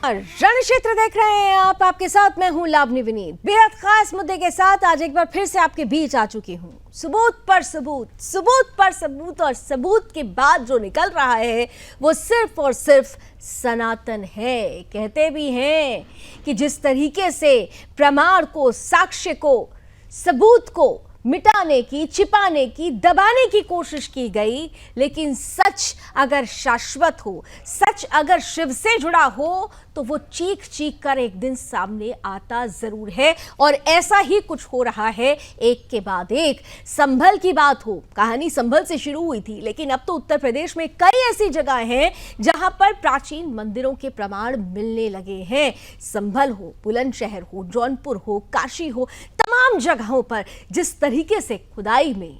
रण क्षेत्र देख रहे हैं आप, आपके साथ मैं हूं लावनी विनीत। बेहद खास मुद्दे के साथ आज एक बार फिर से आपके बीच आ चुकी हूं। सबूत पर सबूत, सबूत पर सबूत, और सबूत के बाद जो निकल रहा है वो सिर्फ और सिर्फ सनातन है। कहते भी हैं कि जिस तरीके से प्रमाण को, साक्ष्य को, सबूत को मिटाने की, छिपाने की, दबाने की कोशिश की गई, लेकिन सच अगर शाश्वत हो, सच अगर शिव से जुड़ा हो, तो वो चीख चीख कर एक दिन सामने आता जरूर है। और ऐसा ही कुछ हो रहा है, एक के बाद एक। संभल की बात हो, कहानी संभल से शुरू हुई थी, लेकिन अब तो उत्तर प्रदेश में कई ऐसी जगह हैं जहां पर प्राचीन मंदिरों के प्रमाण मिलने लगे हैं। संभल हो, बुलंदशहर हो, जौनपुर हो, काशी हो, तमाम जगहों पर जिस तरीके से खुदाई में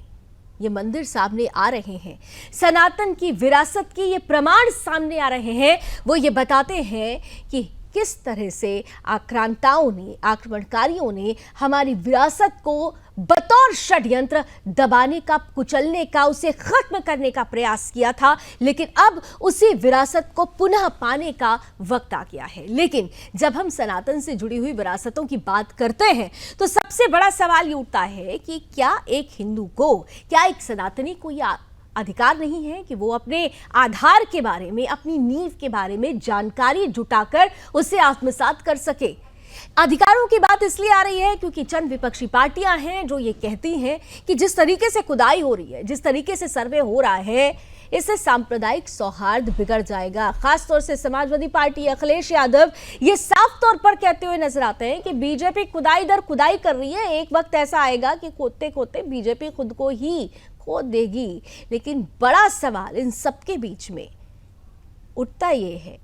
ये मंदिर सामने आ रहे हैं, सनातन की विरासत के ये प्रमाण सामने आ रहे हैं, वो ये बताते हैं कि किस तरह से आक्रांताओं ने, आक्रमणकारियों ने हमारी विरासत को बतौर षड्यंत्र दबाने का, कुचलने का, उसे खत्म करने का प्रयास किया था। लेकिन अब उसी विरासत को पुनः पाने का वक्त आ गया है। लेकिन जब हम सनातन से जुड़ी हुई विरासतों की बात करते हैं तो सबसे बड़ा सवाल ये उठता है कि क्या एक हिंदू को, क्या एक सनातनी को यह अधिकार नहीं है कि वो अपने आधार के बारे में, अपनी नींव के बारे में जानकारी जुटाकर उसे आत्मसात कर सके। अधिकारों की बात इसलिए आ रही है क्योंकि चंद विपक्षी पार्टियां हैं जो ये कहती हैं कि जिस तरीके से खुदाई हो रही है, जिस तरीके से सर्वे हो रहा है, इससे सांप्रदायिक सौहार्द बिगड़ जाएगा। खासतौर से समाजवादी पार्टी अखिलेश यादव ये साफ तौर पर कहते हुए नजर आते हैं कि बीजेपी खुदाई दर खुदाई कर रही है, एक वक्त ऐसा आएगा कि खोदते खोदते बीजेपी खुद को ही खोद देगी। लेकिन बड़ा सवाल इन सबके बीच में उठता ये है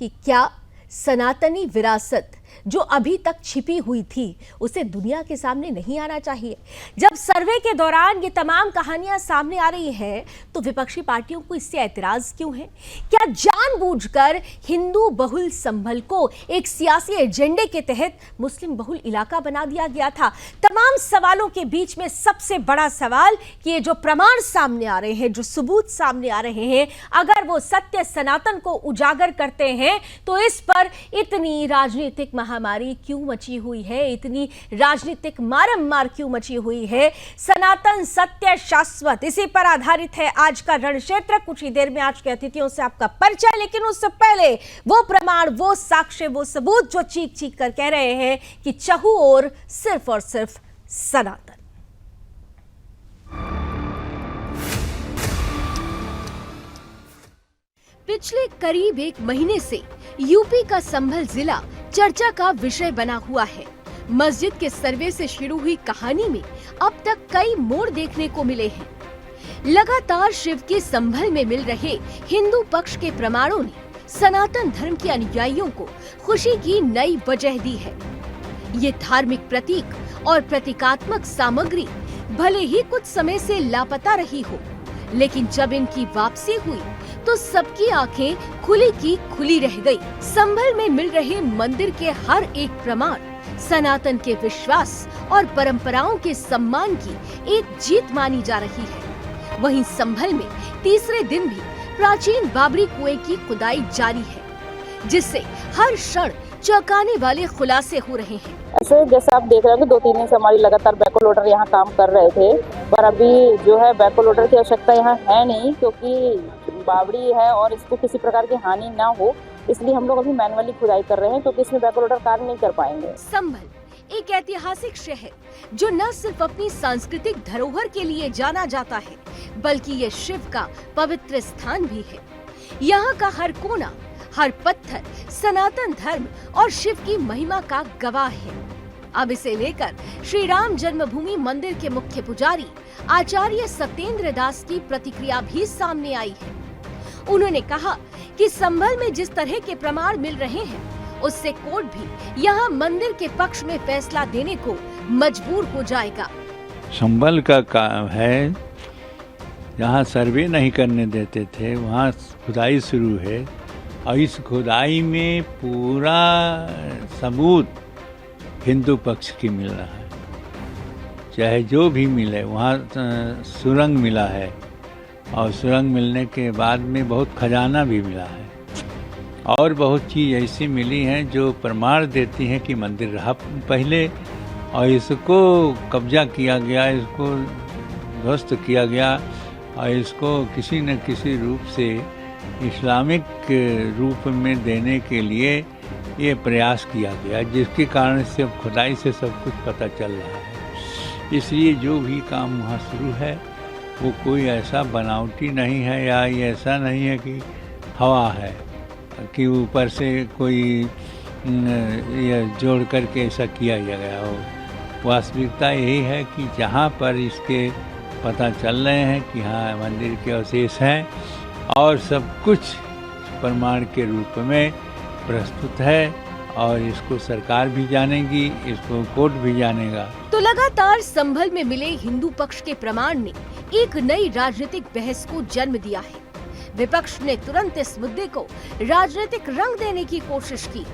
कि क्या सनातनी विरासत जो अभी तक छिपी हुई थी उसे दुनिया के सामने नहीं आना चाहिए? जब सर्वे के दौरान ये तमाम कहानियां सामने आ रही हैं तो विपक्षी पार्टियों को इससे ऐतराज क्यों है? क्या जानबूझकर हिंदू बहुल संभल को एक सियासी एजेंडे के तहत मुस्लिम बहुल इलाका बना दिया गया था? तमाम सवालों के बीच में सबसे बड़ा सवाल कि ये जो प्रमाण सामने आ रहे हैं, जो सबूत सामने आ रहे हैं, अगर वो सत्य सनातन को उजागर करते हैं तो इस पर इतनी राजनीतिक महामारी क्यों मची हुई है, इतनी राजनीतिक मारमार क्यों मची हुई है? सनातन सत्य शाश्वत, इसी पर आधारित है आज का रण क्षेत्र। कुछ ही देर में आज के अतिथियों से आपका परिचय, लेकिन उससे पहले वो प्रमाण, वो साक्ष्य, वो सबूत जो चीख चीख कर कह रहे हैं कि चहु और सिर्फ सनातन। पिछले करीब एक महीने से यूपी का संभल जिला चर्चा का विषय बना हुआ है। मस्जिद के सर्वे से शुरू हुई कहानी में अब तक कई मोड़ देखने को मिले हैं। लगातार शिव के संभल में मिल रहे हिंदू पक्ष के प्रमाणों ने सनातन धर्म के अनुयायियों को खुशी की नई वजह दी है। ये धार्मिक प्रतीक और प्रतीकात्मक सामग्री भले ही कुछ समय से लापता रही हो, लेकिन जब इनकी वापसी हुई तो सबकी आंखें खुली की खुली रह गई। संभल में मिल रहे मंदिर के हर एक प्रमाण सनातन के विश्वास और परंपराओं के सम्मान की एक जीत मानी जा रही है। वहीं संभल में तीसरे दिन भी प्राचीन बाबरी कुएं की खुदाई जारी है, जिससे हर क्षण चौंकाने वाले खुलासे हो रहे हैं। ऐसे जैसे आप देख रहे हैं कि 2-3 दिन से हमारी लगातार बैको लोडर यहाँ काम कर रहे थे, पर अभी जो है बैको लोडर की आवश्यकता यहाँ है नहीं, क्योंकि बावड़ी है और इसको किसी प्रकार की हानि ना हो, इसलिए हम लोग अभी मैनुअली खुदाई कर रहे हैं, क्योंकि इसमें बैको लोडर कार्य नहीं कर पाएंगे। संभल एक ऐतिहासिक शहर जो न सिर्फ अपनी सांस्कृतिक धरोहर के लिए जाना जाता है, बल्कि ये शिव का पवित्र स्थान भी है। यहाँ का हर कोना, हर पत्थर सनातन धर्म और शिव की महिमा का गवाह है। अब इसे लेकर श्री राम जन्मभूमि मंदिर के मुख्य पुजारी आचार्य सत्येंद्र दास की प्रतिक्रिया भी सामने आई है। उन्होंने कहा कि संभल में जिस तरह के प्रमाण मिल रहे हैं, उससे कोर्ट भी यहाँ मंदिर के पक्ष में फैसला देने को मजबूर हो जाएगा। संभल का काम है, जहाँ सर्वे नहीं करने देते थे वहाँ खुदाई शुरू है, और इस खुदाई में पूरा सबूत हिंदू पक्ष की मिल रहा है। चाहे जो भी मिले, वहाँ सुरंग मिला है, और सुरंग मिलने के बाद में बहुत खजाना भी मिला है, और बहुत चीज़ ऐसी मिली हैं जो प्रमाण देती हैं कि मंदिर रहा पहले और इसको कब्जा किया गया, इसको ध्वस्त किया गया और इसको किसी न किसी रूप से इस्लामिक रूप में देने के लिए ये प्रयास किया गया, जिसके कारण से अब खुदाई से सब कुछ पता चल रहा है। इसलिए जो भी काम वहाँ शुरू है वो कोई ऐसा बनावटी नहीं है या ये ऐसा नहीं है कि हवा है कि ऊपर से कोई ये जोड़ करके ऐसा किया गया हो। वास्तविकता यही है कि जहाँ पर इसके पता चल रहे हैं कि हाँ मंदिर के अवशेष हैं और सब कुछ प्रमाण के रूप में प्रस्तुत है और इसको सरकार भी जानेगी, इसको कोर्ट भी जानेगा। तो लगातार संभल में मिले हिंदू पक्ष के प्रमाण ने एक नई राजनीतिक बहस को जन्म दिया है। विपक्ष ने तुरंत इस मुद्दे को राजनीतिक रंग देने की कोशिश की।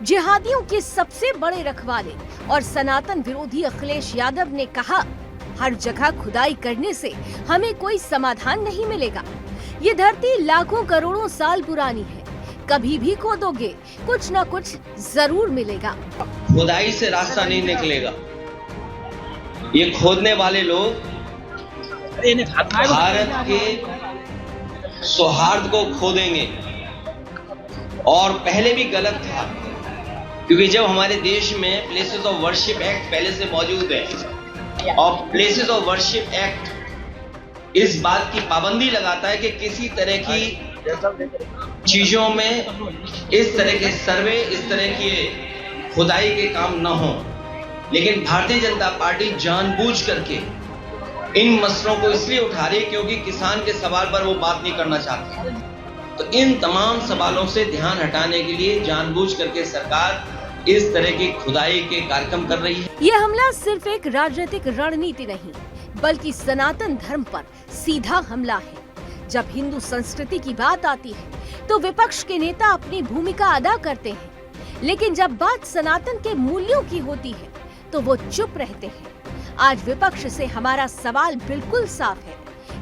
जिहादियों के सबसे बड़े रखवाले और सनातन विरोधी अखिलेश यादव ने कहा, हर जगह खुदाई करने से हमें कोई समाधान नहीं मिलेगा। ये धरती लाखों करोड़ों साल पुरानी है, कभी भी खोदोगे कुछ न कुछ जरूर मिलेगा। खुदाई से रास्ता नहीं निकलेगा। ये खोदने वाले लोग भारत के सौहार्द को खोदेंगे और पहले भी गलत था, क्योंकि जब हमारे देश में प्लेसेस ऑफ वर्शिप एक्ट पहले से मौजूद है और प्लेसेस ऑफ वर्शिप एक्ट इस बात की पाबंदी लगाता है कि किसी तरह की चीजों में इस तरह के सर्वे, इस तरह की खुदाई के काम न हो। लेकिन भारतीय जनता पार्टी जानबूझ करके इन मसलों को इसलिए उठा रही है क्योंकि किसान के सवाल पर वो बात नहीं करना चाहती। तो इन तमाम सवालों से ध्यान हटाने के लिए जानबूझ करके सरकार इस तरह की खुदाई के कार्यक्रम कर रही है। ये हमला सिर्फ एक राजनीतिक रणनीति नहीं, बल्कि सनातन धर्म पर सीधा हमला है। जब हिंदू संस्कृति की बात आती है तो विपक्ष के नेता अपनी भूमिका अदा करते हैं, लेकिन जब बात सनातन के मूल्यों की होती है तो वो चुप रहते हैं। आज विपक्ष से हमारा सवाल बिल्कुल साफ है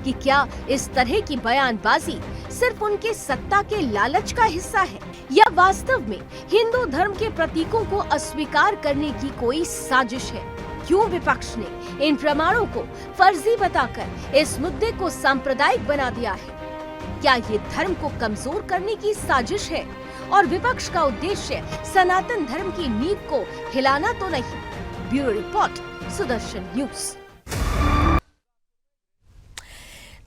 कि क्या इस तरह की बयानबाजी सिर्फ उनके सत्ता के लालच का हिस्सा है या वास्तव में हिंदू धर्म के प्रतीकों को अस्वीकार करने की कोई साजिश है। क्यों विपक्ष ने इन प्रमाणों को फर्जी बताकर इस मुद्दे को सांप्रदायिक बना दिया है? क्या ये धर्म को कमजोर करने की साजिश है और विपक्ष का उद्देश्य सनातन धर्म की नींव को हिलाना तो नहीं? Bureau report, Sudarshan news.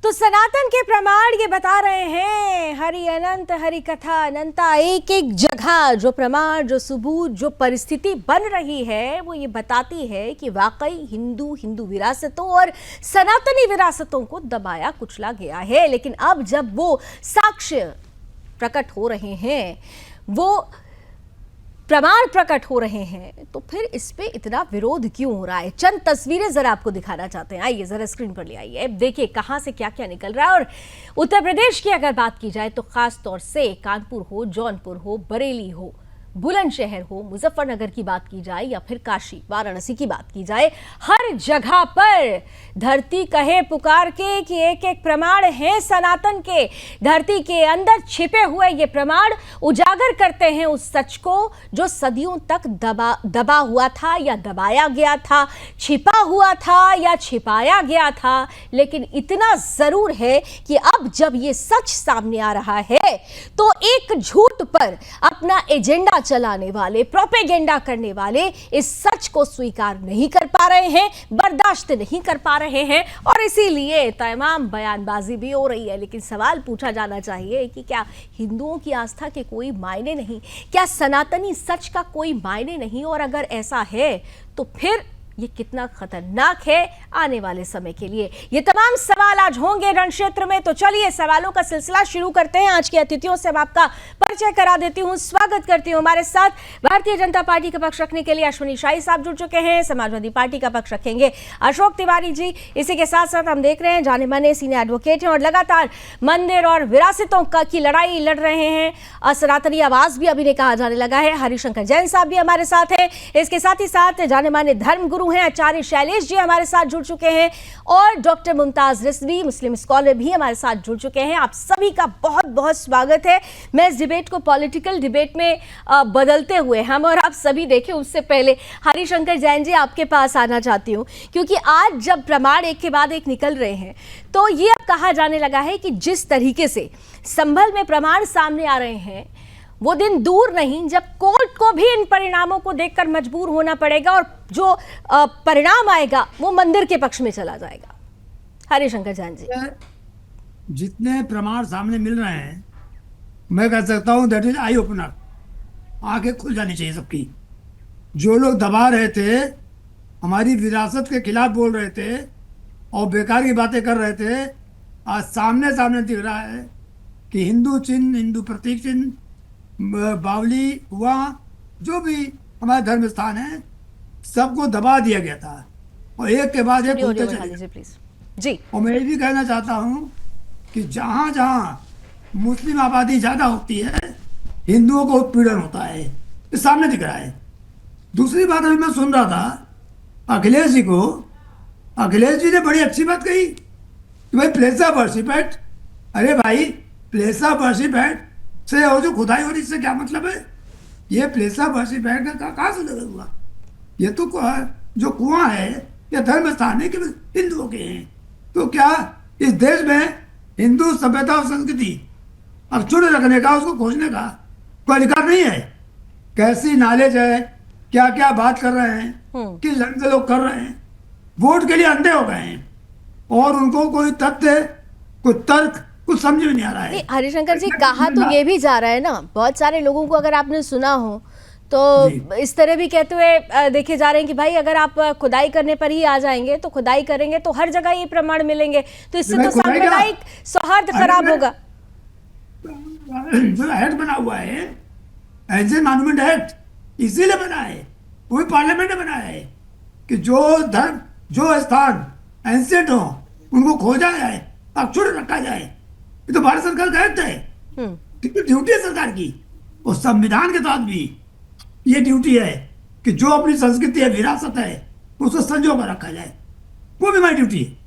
तो सनातन के प्रमाण ये बता रहे हैं, हरि अनंत हरि कथा अनंता। एक एक जगह जो प्रमाण, जो सबूत, जो परिस्थिति बन रही है वो ये बताती है कि वाकई हिंदू विरासतों और सनातनी विरासतों को दबाया कुचला गया है। लेकिन अब जब वो साक्ष्य प्रकट हो रहे हैं, वो प्रमाण प्रकट हो रहे हैं, तो फिर इस पे इतना विरोध क्यों हो रहा है? चंद तस्वीरें जरा आपको दिखाना चाहते हैं। आइए जरा स्क्रीन पर ले आइए, देखिए कहां से क्या क्या निकल रहा है। और उत्तर प्रदेश की अगर बात की जाए तो खास तौर से कानपुर हो, जौनपुर हो, बरेली हो, बुलंदशहर हो, मुजफ्फरनगर की बात की जाए या फिर काशी वाराणसी की बात की जाए, हर जगह पर धरती कहे पुकार के कि एक एक प्रमाण है सनातन के। धरती के अंदर छिपे हुए ये प्रमाण उजागर करते हैं उस सच को जो सदियों तक दबा हुआ था या दबाया गया था, छिपा हुआ था या छिपाया गया था। लेकिन इतना जरूर है कि अब जब ये सच सामने आ रहा है तो एक झूठ पर अपना एजेंडा चलाने वाले, प्रोपेगेंडा करने वाले इस सच को स्वीकार नहीं कर पा रहे हैं, बर्दाश्त नहीं कर पा रहे हैं और इसीलिए तमाम बयानबाजी भी हो रही है। लेकिन सवाल पूछा जाना चाहिए कि क्या हिंदुओं की आस्था के कोई मायने नहीं? क्या सनातनी सच का कोई मायने नहीं? और अगर ऐसा है तो फिर ये कितना खतरनाक है आने वाले समय के लिए? ये तमाम सवाल आज होंगे रण क्षेत्र में। तो चलिए सवालों का सिलसिला शुरू करते हैं। आज के अतिथियों से आपका परिचय करा देती हूँ, स्वागत करती हूँ। हमारे साथ भारतीय जनता पार्टी का पक्ष रखने के लिए अश्विनी शाही साहब जुड़ चुके हैं, समाजवादी पार्टी का पक्ष रखेंगे अशोक तिवारी जी। इसी के साथ साथ हम देख रहे हैं जाने माने सीनियर एडवोकेट हैं और लगातार मंदिर और विरासतों की लड़ाई लड़ रहे हैं, असनातनी आवाज भी अभी ने कहा जाने लगा है, हरिशंकर जैन साहब भी हमारे साथ हैं। इसके साथ ही साथ जाने माने धर्म गुरु गुरु हैं आचार्य शैलेश जी हमारे साथ जुड़ चुके हैं और डॉक्टर मुमताज रिजवी मुस्लिम स्कॉलर भी हमारे साथ जुड़ चुके हैं। आप सभी का बहुत बहुत स्वागत है। मैं इस डिबेट को पॉलिटिकल डिबेट में बदलते हुए हम और आप सभी देखें उससे पहले हरिशंकर जैन जी आपके पास आना चाहती हूँ, क्योंकि आज जब प्रमाण एक के बाद एक निकल रहे हैं तो ये अब कहा जाने लगा है कि जिस तरीके से संभल में प्रमाण सामने आ रहे हैं वो दिन दूर नहीं जब कोर्ट को भी इन परिणामों को देखकर मजबूर होना पड़ेगा और जो परिणाम आएगा वो मंदिर के पक्ष में चला जाएगा। हरिशंकर जैन जी, जितने प्रमाण सामने मिल रहे हैं मैं कह सकता हूँ दैट इज आई ओपनर। आंखें खुल जानी चाहिए सबकी। जो लोग दबा रहे थे, हमारी विरासत के खिलाफ बोल रहे थे और बेकार की बातें कर रहे थे, आज सामने सामने दिख रहा है कि हिंदू चिन्ह, हिंदू प्रतीक चिन्ह, बावली हुआ, जो भी हमारे धर्म स्थान है, सबको दबा दिया गया था और एक के बाद एक खुलते चले। प्लीज जी। और मैं ये भी कहना चाहता हूँ कि जहाँ जहाँ मुस्लिम आबादी ज़्यादा होती है हिंदुओं को उत्पीड़न होता है, ये सामने दिख रहा है। दूसरी बात अभी मैं सुन रहा था अखिलेश जी को, अखिलेश जी ने बड़ी अच्छी बात कही कि भाई प्लेस ऑफ वर्शिप एक्ट। अरे भाई, प्लेस ऑफ वर्शिप एक्ट से और जो खुदाई हो रही इससे क्या मतलब है? ये प्लेस ऑफ वर्शिप एक्ट कहाँ से लगा हुआ? ये तो जो कुआं है या धर्म स्थान है केवल हिंदुओं के हैं। तो क्या इस देश में हिंदू सभ्यता और संस्कृति अक्षुण्ण रखने का, उसको खोजने का कोई अधिकार नहीं है? कैसी नॉलेज है, क्या क्या बात कर रहे हैं, किस ढंग से लोग कर रहे हैं। वोट के लिए अंधे हो गए हैं और उनको कोई तथ्य, कोई तर्क कुछ समझ में नहीं आ रहा है। हरिशंकर जी, कहा तो ये भी जा रहा है ना, बहुत सारे लोगों को अगर आपने सुना हो तो इस तरह भी कहते हुए देखे जा रहे हैं कि भाई अगर आप खुदाई करने पर ही आ जाएंगे तो खुदाई करेंगे तो हर जगह ये प्रमाण मिलेंगे, तो इससे तो सांप्रदायिक सौहार्द खराब होगा। जो एक्ट बना हुआ है एंशिएंट मॉन्यूमेंट एक्ट, इसीलिए बना है, वो भी पार्लियामेंट ने बनाया है कि जो धर्म, जो स्थान एंशिएंट हो उनको खोजा जाए, अक्षुण्ण रखा जाए। ये तो भारत सरकार का एक्ट है, ड्यूटी है सरकार की। और संविधान के तहत भी ये ड्यूटी है कि जो अपनी संस्कृति है, विरासत है, उसको संजो कर रखा जाए, वो भी हमारी ड्यूटी है।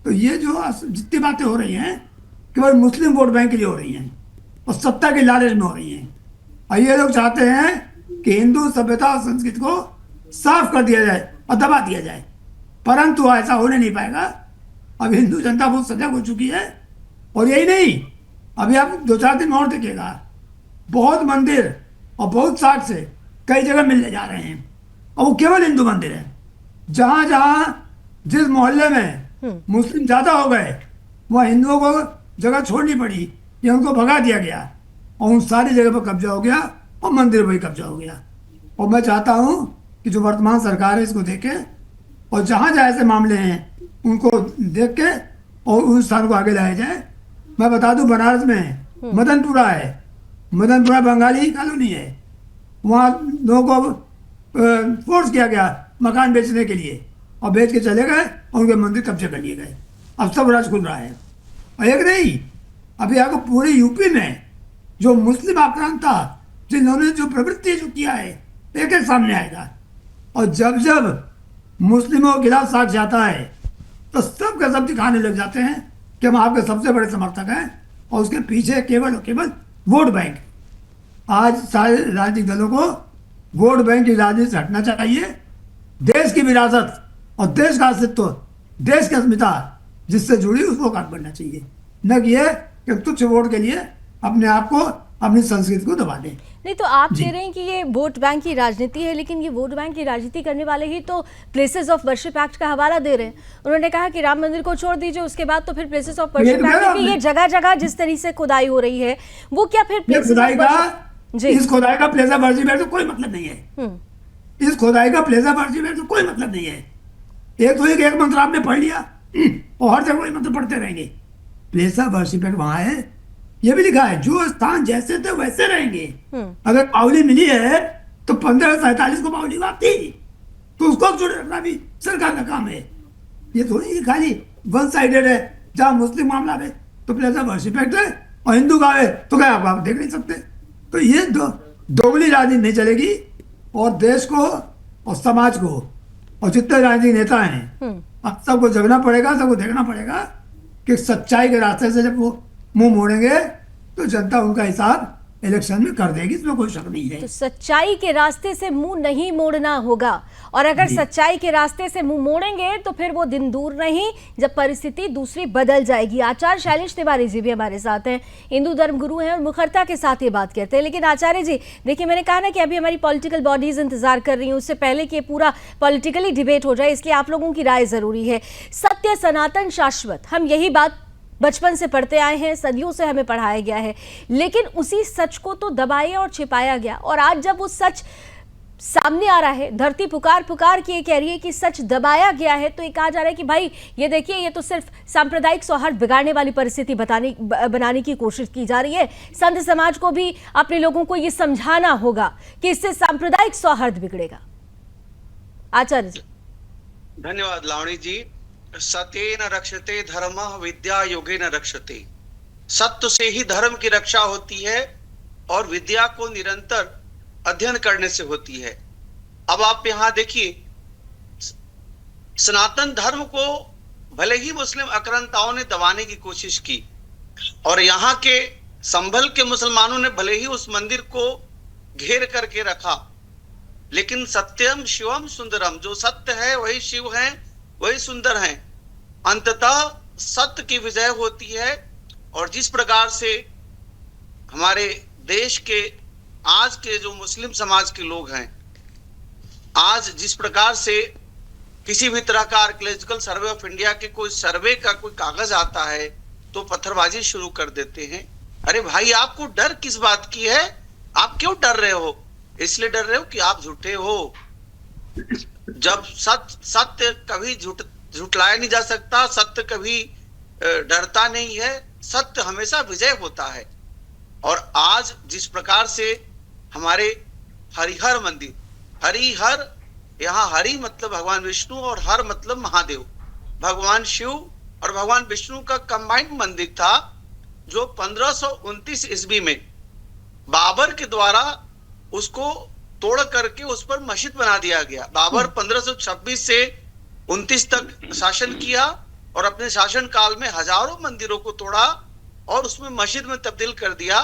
तो ये जो जितनी बातें हो रही हैं केवल मुस्लिम वोट बैंक के लिए हो रही हैं और सत्ता के लालच में हो रही हैं। और ये लोग चाहते हैं कि हिंदू सभ्यता और संस्कृति को साफ कर दिया जाए और दबा दिया जाए, परंतु ऐसा होने नहीं पाएगा। अब हिंदू जनता बहुत सजग हो चुकी है। और यही नहीं, अभी आप 2-4 दिन और देखिएगा, बहुत मंदिर और बहुत साठ से कई जगह मिलने जा रहे हैं और वो केवल हिंदू मंदिर है। जहाँ जहाँ जिस मोहल्ले में मुस्लिम ज़्यादा हो गए वहाँ हिंदुओं को जगह छोड़नी पड़ी या उनको भगा दिया गया और उन सारी जगह पर कब्जा हो गया और मंदिर पर ही कब्जा हो गया। और मैं चाहता हूँ कि जो वर्तमान सरकार है इसको देखे और जहाँ जहाँ ऐसे मामले हैं उनको देख के और उन स्थान को आगे लाया जाए। मैं बता दूं, बनारस में मदनपुरा है, मदनपुरा बंगाली कॉलोनी है, वहाँ लोगों को फोर्स किया गया मकान बेचने के लिए और बेच के चले गए और उनके मंदिर कब्जे कर लिए गए। अब सब राज खुल रहा है। और एक नहीं, अभी आपको पूरे यूपी में जो मुस्लिम आक्रांत था, जिन्होंने जो प्रवृत्ति जो किया है, एक एक सामने आएगा। और जब जब मुस्लिमों के खिलाफ साक्ष्य आता है तो सब का सब दिखाने लग जाते हैं कि हम आपके सबसे बड़े समर्थक हैं और उसके पीछे केवल और केवल वोट बैंक। आज सारे राजनीतिक दलों को वोट बैंक की राजनीति से हटना चाहिए। देश की विरासत और देश का अस्तित्व, देश की अस्मिता जिससे जुड़ी उसको काम करना चाहिए, न कि ये कि तुच्छ वोट के लिए अपने आप को, अपनी संस्कृति को दबा दें। नहीं तो आप कह रहे हैं कि ये वोट बैंक की राजनीति है, लेकिन ये वोट बैंक की राजनीति करने वाले ही तो प्लेसेस ऑफ वर्शिप एक्ट का हवाला दे रहे हैं। उन्होंने कहा कि राम मंदिर को छोड़ दीजिए, उसके बाद तो फिर प्लेसेस ऑफ वर्शिप एक्ट की ये जगह जगह जिस तरीके से खुदाई हो रही है वो क्या फिर खुदाई का, इस खुदाई का प्लेस ऑफ वर्शिप एक्ट तो कोई मतलब नहीं है। इस खुदाई का प्लेस ऑफ वर्शिप एक्ट तो कोई मतलब नहीं है। एक तो एक मंत्र आपने पढ़ लिया और हर जगह मंत्र पढ़ते रहेंगे। प्लेस ऑफ वर्शिप एक्ट वहां है, ये भी लिखा है जो स्थान जैसे थे वैसे रहेंगे। अगर पावली मिली है तो 1547 को पावली आती, तो उसको जुड़े रखना भी सरकार का काम है। ये थोड़ी खाली वन साइडेड है, जहाँ मुस्लिम मामला में तो प्लेस ऑफ वर्शिप एक्ट है और हिंदू का है तो क्या आप देख नहीं सकते। तो ये दोगली राजनीति नहीं चलेगी और देश को और समाज को और जितने राजनीतिक नेता हैं अब सबको जगना पड़ेगा, सबको देखना पड़ेगा कि सच्चाई के रास्ते से जब वो मुंह मोड़ेंगे तो जनता उनका हिसाब इलेक्शन में कर देगी, इसमें कोई शक नहीं है। तो सच्चाई के रास्ते से मुंह नहीं मोड़ना होगा, और अगर सच्चाई के रास्ते से मुंह मोड़ेंगे तो फिर वो दिन दूर नहीं जब परिस्थिति दूसरी बदल जाएगी। आचार्य शैलेश तिवारी जी भी हमारे साथ हैं, हिंदू धर्म गुरु हैं और मुखरता के साथ ये बात कहते हैं। लेकिन आचार्य जी देखिए, मैंने कहा ना कि अभी हमारी पॉलिटिकल बॉडीज इंतजार कर रही हैं, उससे पहले कि ये पूरा पॉलिटिकली डिबेट हो जाए, इसलिए आप लोगों की राय जरूरी है। सत्य सनातन शाश्वत, हम यही बात बचपन से पढ़ते आए हैं, सदियों से हमें पढ़ाया गया है, लेकिन उसी सच को तो दबाया और छिपाया गया। और आज जब वो सच सामने आ रहा है, धरती पुकार पुकार के कह रही है कि सच दबाया गया है, तो ये कहा जा रहा है कि भाई ये देखिए, ये तो सिर्फ सांप्रदायिक सौहार्द बिगाड़ने वाली परिस्थिति बनाने की कोशिश की जा रही है। संत समाज को भी अपने लोगों को ये समझाना होगा कि इससे सांप्रदायिक सौहार्द बिगड़ेगा। आचार्य जी। धन्यवाद लावणी जी। सत्येन रक्षते धर्मः विद्या योगेन रक्षते। सत्य से ही धर्म की रक्षा होती है और विद्या को निरंतर अध्ययन करने से होती है। अब आप यहां देखिए, सनातन धर्म को भले ही मुस्लिम आक्रांताओं ने दबाने की कोशिश की और यहाँ के संभल के मुसलमानों ने भले ही उस मंदिर को घेर करके रखा, लेकिन सत्यम शिवम सुंदरम, जो सत्य है वही शिव है, वही सुंदर हैं। अंततः सत्य की विजय होती है। और जिस प्रकार से हमारे देश के आज के जो मुस्लिम समाज के लोग हैं, आज जिस प्रकार से किसी भी तरह का आर्कियोलॉजिकल सर्वे ऑफ इंडिया के कोई सर्वे का कोई कागज आता है तो पत्थरबाजी शुरू कर देते हैं। अरे भाई, आपको डर किस बात की है? आप क्यों डर रहे हो? इसलिए डर रहे हो कि आप झूठे हो। जब सत्य कभी झुटलाया नहीं जा सकता, सत्य कभी डरता नहीं है, सत्य हमेशा विजय होता है। और आज जिस प्रकार से हमारे हरिहर मंदिर, हरिहर, यहाँ हरि मतलब भगवान विष्णु और हर मतलब महादेव, भगवान शिव और भगवान विष्णु का कंबाइंड मंदिर था, जो 1529 ईस्वी में बाबर के द्वारा उसको तोड़ करके उस पर मस्जिद बना दिया गया। बाबर 1526 से 29 तक शासन किया और अपने शासन काल में हजारों मंदिरों को तोड़ा और उसमें मस्जिद में तब्दील कर दिया।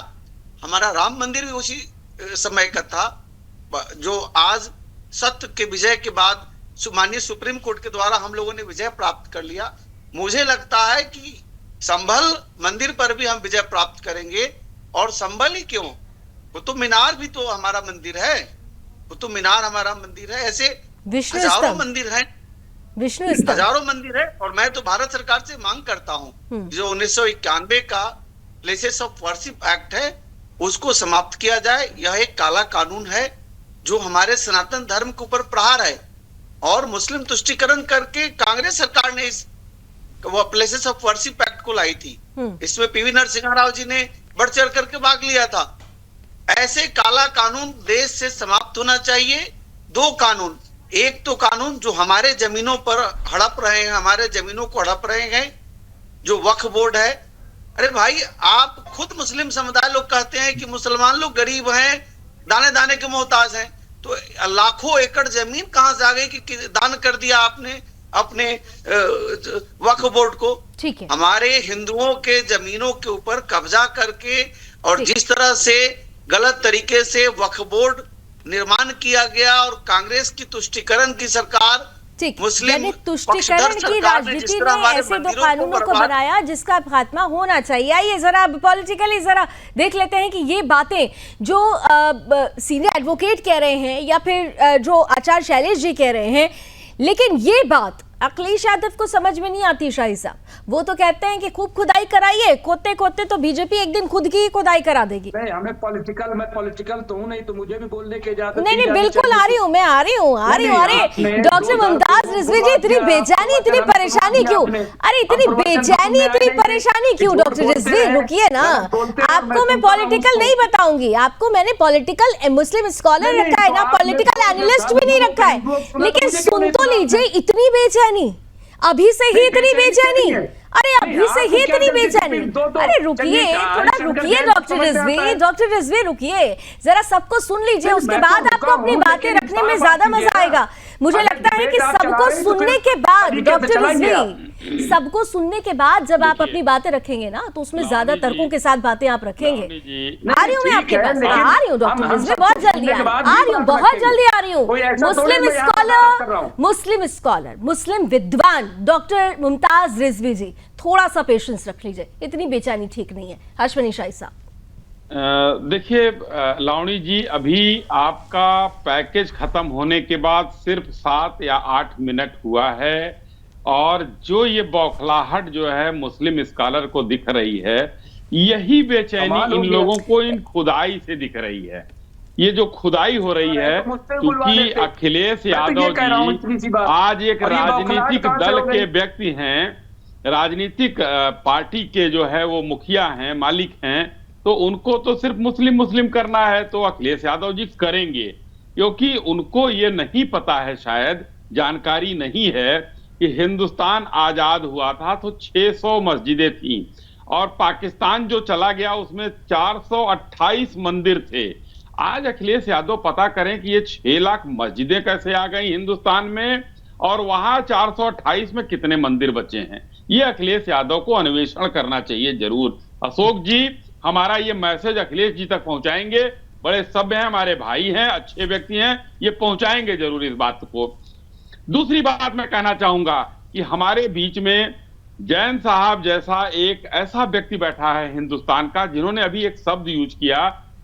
हमारा राम मंदिर भी उसी समय का था, जो आज सत्य के विजय के बाद माननीय सुप्रीम कोर्ट के द्वारा हम लोगों ने विजय प्राप्त कर लिया। मुझे लगता है कि संभल मंदिर पर भी हम विजय प्राप्त करेंगे। और संभल ही क्यों, कुतुब मीनार भी तो हमारा मंदिर है, कुतुब मीनार हमारा मंदिर है। ऐसे हजारों मंदिर हैं, हजारों मंदिर है। और मैं तो भारत सरकार से मांग करता हूं, जो 1991 का प्लेसेस ऑफ वर्शिप एक्ट है उसको समाप्त किया जाए। यह एक काला कानून है जो हमारे सनातन धर्म के ऊपर प्रहार है। और मुस्लिम तुष्टिकरण करके कांग्रेस सरकार ने इस प्लेसेस ऑफ वर्शिप एक्ट को लाई थी। इसमें पीवी नरसिम्हा राव जी ने बढ़ चढ़ करके भाग लिया था। ऐसे काला कानून देश से समाप्त होना चाहिए। दो कानून, एक तो कानून जो हमारे जमीनों पर हड़प रहे हैं, हमारे जमीनों को हड़प रहे हैं, जो वक्फ बोर्ड है। अरे भाई, आप खुद मुस्लिम समुदाय लोग कहते हैं कि मुसलमान लोग गरीब हैं, दाने दाने के मोहताज हैं, तो लाखों एकड़ जमीन कहां से आ गई कि दान कर दिया आपने अपने वक्फ बोर्ड को। ठीक है। हमारे हिंदुओं के जमीनों के ऊपर कब्जा करके और जिस तरह से गलत तरीके से वक्फ बोर्ड निर्माण किया गया और कांग्रेस की तुष्टिकरण की सरकार, मुस्लिम तुष्टिकरण की राजनीति ने ऐसे दो कानूनों को बनाया जिसका खात्मा होना चाहिए। आइए जरा पॉलिटिकली जरा देख लेते हैं कि ये बातें जो सीनियर एडवोकेट कह रहे हैं या फिर जो आचार्य शैलेश जी कह रहे हैं, लेकिन ये बात अखिलेश यादव को समझ में नहीं आती। शाही साहब वो तो कहते हैं कि खूब खुदाई कराइए, खोदते खोदते तो बीजेपी एक दिन खुद की खुदाई करा देगी। नहीं, हमें पॉलिटिकल, मैं पॉलिटिकल तो हूँ नहीं, तो मुझे भी बोलने की इजाजत नहीं, बिल्कुल आ रही हूँ, मैं आ रही हूँ। अरे डॉक्टर मुमताज रिजवी जी, इतनी बेचैनी, इतनी परेशानी क्यों? अरे इतनी बेचैनी, इतनी परेशानी क्यों डॉक्टर रिजवी? रुकिए ना, आपको मैं पॉलिटिकल नहीं बताऊंगी, आपको मैंने पॉलिटिकल मुस्लिम स्कॉलर रखा है ना, पॉलिटिकल एनालिस्ट भी नहीं रखा है। लेकिन सुन तो लीजिए, इतनी बेचैनी, अभी से ही इतनी बेचैनी, अरे अभी से ही इतनी बेचैनी। अरे रुकिए, थोड़ा रुकिए डॉक्टर रिजवी रुकिए, जरा सबको सुन लीजिए, उसके बाद आपको अपनी बातें रखने में ज्यादा मजा आएगा। मुझे अगर लगता है कि debate आप सबको चला रहे हैं तो सुनने फिर के बाद तरीके से डॉक्टर चलाएंगे रिजवी, सबको सुनने के बाद जब आप देखिए, अपनी बातें रखेंगे ना तो उसमें ज्यादा लावणी जी, तर्कों के साथ बातें आप रखेंगे। लावणी जी, आ रही हूँ मैं आपके पास, आ रही हूँ डॉक्टर हम रिजवी, सबको बहुत जल्दी सुनने के बाद आ भी रही हूँ, बात बहुत रखेंगे। जल्दी आ रही हूँ। कोई ऐसा थोड़ी मुस्लिम मैं यहाँ पे बात कर रहा स्कॉलर, हूँ। मुस्लिम विद्वान डॉक्टर मुमताज रिजवी जी, थोड़ा सा पेशेंस रख लीजिए, इतनी बेचैनी ठीक नहीं है। अश्विनी शाही साहब, देखिए लावणी जी, अभी आपका पैकेज खत्म होने के बाद सिर्फ 7 या 8 मिनट हुआ है और जो ये बौखलाहट जो है मुस्लिम स्कॉलर को दिख रही है, यही बेचैनी कमाल हो इन गया। लोगों को इन खुदाई से दिख रही है। ये जो खुदाई हो रही है तो मुझसे बुलवा क्योंकि लेते। अखिलेश मैं तो ये यादव कह रहा हूं जी इतनी सी बात। आज एक और ये बौखलाहट राजनीतिक कहां से दल हो गई? के व्यक्ति हैं, राजनीतिक पार्टी के जो है वो मुखिया हैं, मालिक हैं, तो उनको तो सिर्फ मुस्लिम मुस्लिम करना है तो अखिलेश यादव जी करेंगे, क्योंकि उनको ये नहीं पता है, शायद जानकारी नहीं है कि हिंदुस्तान आजाद हुआ था तो 600 मस्जिदें थी और पाकिस्तान जो चला गया उसमें 428 मंदिर थे। आज अखिलेश यादव पता करें कि ये 6 लाख मस्जिदें कैसे आ गई हिंदुस्तान में और वहां 428 में कितने मंदिर बचे हैं। ये अखिलेश यादव को अन्वेषण करना चाहिए जरूर। अशोक जी, हमारा ये मैसेज अखिलेश जी तक पहुंचाएंगे, बड़े सभ्य हैं, हमारे भाई हैं, अच्छे व्यक्ति हैं, ये पहुंचाएंगे जरूर इस बात को। दूसरी बात मैं कहना चाहूंगा कि हमारे बीच में जैन साहब जैसा एक ऐसा व्यक्ति बैठा है हिंदुस्तान का, जिन्होंने अभी एक शब्द यूज किया,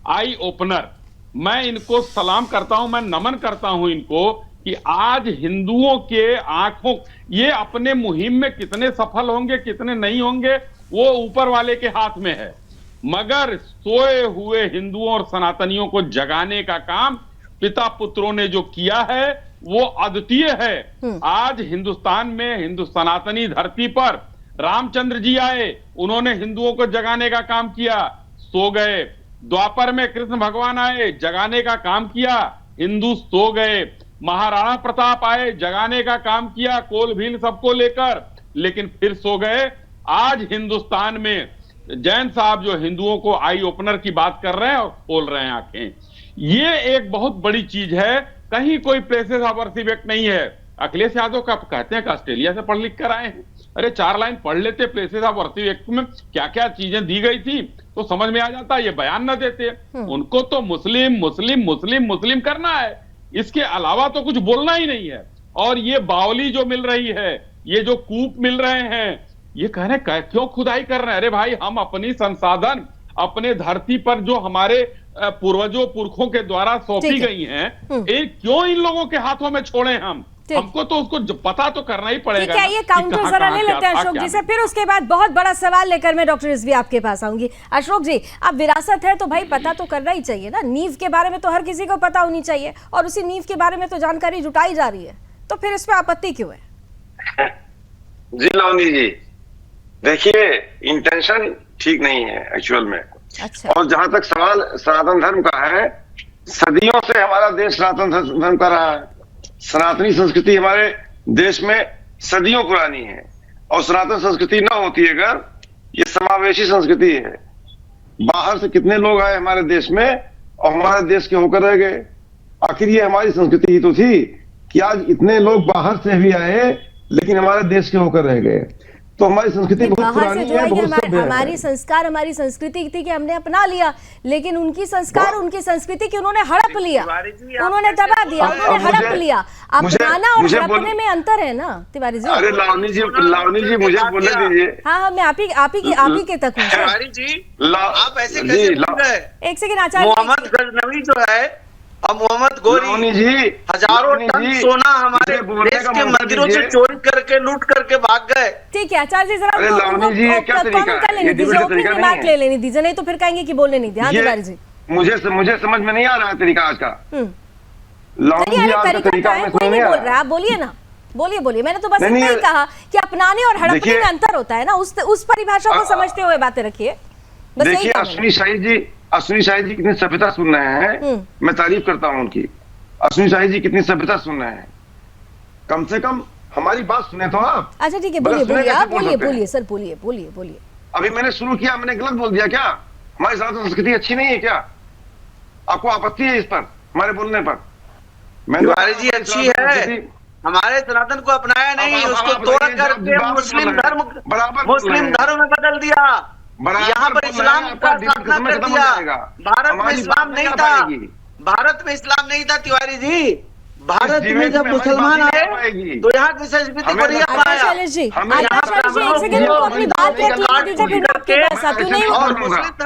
आई ओपनर। मैं इनको सलाम करता हूं, मैं नमन करता हूं इनको कि आज हिंदुओं के आंखों, ये अपने मुहिम में कितने सफल होंगे कितने नहीं होंगे वो ऊपर वाले के हाथ में है, मगर सोए हुए हिंदुओं और सनातनियों को जगाने का काम पिता पुत्रों ने जो किया है वो अद्वितीय है। आज हिंदुस्तान में सनातनी धरती पर रामचंद्र जी आए, उन्होंने हिंदुओं को जगाने का काम किया, सो गए। द्वापर में कृष्ण भगवान आए, जगाने का काम किया, हिंदू सो गए। महाराणा प्रताप आए, जगाने का काम किया, कोल भील सबको लेकर, लेकिन फिर सो गए। आज हिंदुस्तान में जैन साहब जो हिंदुओं को आई ओपनर की बात कर रहे हैं और खोल रहे हैं आंखें, ये एक बहुत बड़ी चीज है। कहीं कोई प्लेसेस ऑफ वर्शिप नहीं है। अखिलेश यादव का कहते हैं कि ऑस्ट्रेलिया से पढ़ लिख कर आए हैं। अरे 4 लाइन पढ़ लेते, प्लेसेस ऑफ वर्शिप में क्या क्या चीजें दी गई थी तो समझ में आ जाता, ये बयान न देते। उनको तो मुस्लिम मुस्लिम मुस्लिम मुस्लिम करना है, इसके अलावा तो कुछ बोलना ही नहीं है। और ये बावली जो मिल रही है, ये जो कूप मिल रहे हैं, ये कह रहे हैं क्यों खुदाई कर रहे हैं। अरे भाई, हम अपनी संसाधन अपने धरती पर जो हमारे पूर्वजों पुरखों के द्वारा सौंपी गई हैं, एक क्यों इन लोगों के हाथों में छोड़े हम? हमको तो उसको पता तो करना ही पड़ेगा। ठीक है, ये काउंटर जरा ले लेते हैं अशोक जी से, फिर उसके बाद बहुत बड़ा सवाल लेकर मैं डॉक्टर रिजवी आपके पास आऊंगी। अशोक जी, अब विरासत है तो भाई पता तो करना ही चाहिए ना, नींव के बारे में तो हर किसी को पता होनी चाहिए और उसी नींव के बारे में तो जानकारी जुटाई जा रही है, तो फिर इसमें आपत्ति क्यों है? जी लावनी जी, देखिए इंटेंशन ठीक नहीं है एक्चुअल में। अच्छा। और जहां तक सवाल सनातन धर्म का है, सदियों से हमारा देश सनातन धर्म का रहा है। सनातनी संस्कृति हमारे देश में सदियों पुरानी है और सनातन संस्कृति ना होती अगर, ये समावेशी संस्कृति है। बाहर से कितने लोग आए हमारे देश में और हमारे देश के होकर रह गए। आखिर ये हमारी संस्कृति ही तो थी कि आज इतने लोग बाहर से भी आए लेकिन हमारे देश के होकर रह गए। तो हमारी संस्कृति बहुत पुरानी है, बहुत सभ्य है। हमारी संस्कार हमारी संस्कृति थी कि हमने अपना लिया, लेकिन उनकी संस्कार उनकी संस्कृति की उन्होंने हड़प लिया, उन्होंने दबा दिया, उन्होंने हड़प लिया। अपनाना और हड़पने में अंतर है ना तिवारी जी। अरे लावनी जी मुझे बोलने दीजिए। हाँ, मैं आप ही के तक हूँ। तिवारी जी, आप ऐसे कैसे बोल रहे हैं? एक सेकंड आचार्य, मोहम्मद गजनवी जो है और मोहम्मद गोरी जी, हजारों टन सोना हमारे देश के मंदिरों से चोरी करके लूट करके भाग गए। ठीक है आचार्य जी, जरा अरे लावनी जी, ये क्या तरीका है? कर लेने दीजिए, ओपनिंग रिमार्क ले लेने दीजिए, नहीं तो फिर कहेंगे कि बोलने नहीं दिया। हाँ तिवारी जी, मुझे समझ में नहीं आ रहा है तरीका आज का। लावनी जी, आज का तरीका हमें समझ कोई नहीं नहीं आ बोल रहा। रहा, आप बोलिए ना, बोलिए। मैंने तो बस नहीं, इतना ही कहा कि अपनाने और हड़पने देखिए, में अंतर होता है ना, उस परिभाषा को समझते हुए बातें रखिए। बस यही देखिए, कहा अश्विनी शाही जी कितनी सभ्यता सुन रहे हैं, मैं तारीफ करता हूं उनकी। अश्विनी शाही जी कितनी सभ्यता सुन रहे हैं, कम से कम हमारी बात सुने तो आप। अच्छा ठीक है, बोलिए आप, बोलिए सर, बोलिए। अभी मैंने शुरू किया, मैंने गलत बोल दिया क्या? हमारी सनातन संस्कृति अच्छी नहीं है क्या? आपको आपत्ति है इस पर, हमारे बोलने पर? तिवारी जी अच्छी है, हमारे सनातन को अपनाया नहीं, उसको तोड़ करके मुस्लिम धर्म में बदल दिया, यहाँ पर इस्लाम का स्थापना कर दिया। भारत में इस्लाम नहीं था, भारत में इस्लाम नहीं था तिवारी जी। भारत में जब मुसलमान आए तो यहाँ की संस्कृति को नहीं अपनाया। शैलेश जी, एक सेकंड को अपनी बात पे क्लियर दीजिए, फिर मैं आपके पास आती हूँ।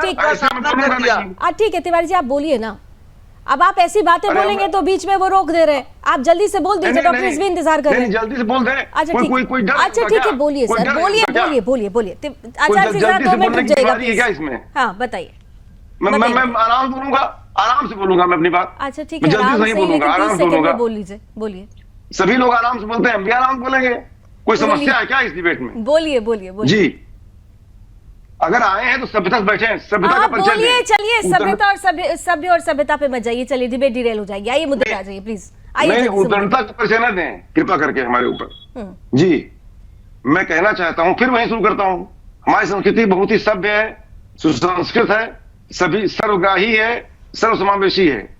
नहीं ठीक है तिवारी जी, आप बोलिए ना। अब आप ऐसी बातें बोलेंगे तो बीच में वो रोक दे रहे हैं। आप जल्दी से बोल दीजिए, डॉक्टर रिजवी इंतजार कर रहे हैं। जल्दी से बोल दें। अच्छा ठीक है, बोलिए सर, बोलिए। आचार्य जी जरा 2 मिनट रुक जाइएगा इसमें। हाँ बताइए। मैं आराम से बोलूंगा मैं अपनी बात। अच्छा ठीक है, आराम से, लेकिन 30 सेकंड में बोल लीजिए, बोलिए। सभी लोग आराम से बोलते हैं, हम भी आराम से बोलेंगे। कोई समस्या है क्या इस डिबेट में? बोलिए जी, अगर आए हैं तो सभ्यता से बैठे हैं, सभ्यता का परिचय बोलिए। चलिए, सभ्यता और सभ्य और सभ्यता पे मत जाइए, चलिए डिबेट डिरेल हो जाएगी। आइए मुद्दे पे आ जाइए प्लीज। नहीं, उदारता का परिचय न दें कृपा करके हमारे ऊपर। जी, मैं कहना चाहता हूं, फिर वहीं शुरू करता हूं। हमारी संस्कृति बहुत ही सभ्य है, सुसंस्कृत है, सभी सर्वग्राही है, सर्वसमावेशी है।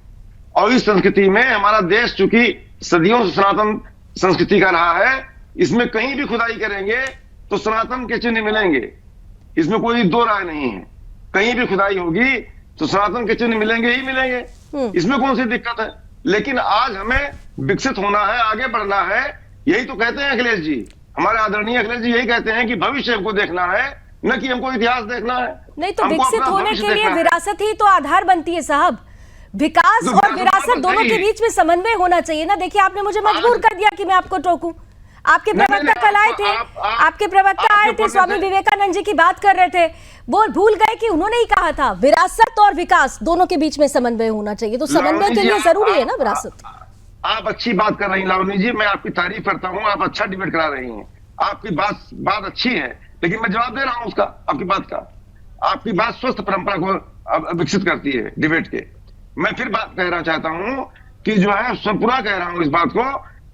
और इस संस्कृति में हमारा देश चूंकि सदियों से सनातन संस्कृति का रहा है, इसमें कहीं भी खुदाई करेंगे तो सनातन के चिन्ह मिलेंगे, इसमें कोई दो राय नहीं है। कहीं भी खुदाई होगी तो सनातन के चिन्ह मिलेंगे ही मिलेंगे, इसमें कौन सी दिक्कत है? लेकिन आज हमें विकसित होना है, आगे बढ़ना है। यही तो कहते हैं अखिलेश जी, हमारे आदरणीय अखिलेश जी यही कहते हैं कि भविष्य को देखना है, न कि हमको इतिहास देखना है। नहीं तो विकसित होने के लिए विरासत ही तो आधार बनती है साहब। विकास और विरासत दोनों के बीच में समन्वय होना चाहिए ना। देखिए, आपने मुझे मजबूर कर दिया कि मैं आपको टोकूं। आपके प्रवक्ता कल आए थे, आपके प्रवक्ता आए थे, स्वामी विवेकानंद जी की बात कर रहे थे। वो भूल गए कि उन्होंने ही कहा था विरासत और विकास दोनों के बीच में समन्वय होना चाहिए। तो समन्वय के लिए जरूरी है ना विरासत। आप अच्छी बात कर रही हैं लावनी जी, मैं आपकी तारीफ करता हूँ, आप अच्छा डिबेट करा रही हैं, आपकी बात अच्छी है। लेकिन मैं जवाब दे रहा हूं उसका, आपकी बात का। आपकी बात स्वस्थ परंपरा को विकसित करती है डिबेट के। मैं फिर बात कहना चाहता हूं कि जो है सब पूरा कह रहा हूं इस बात को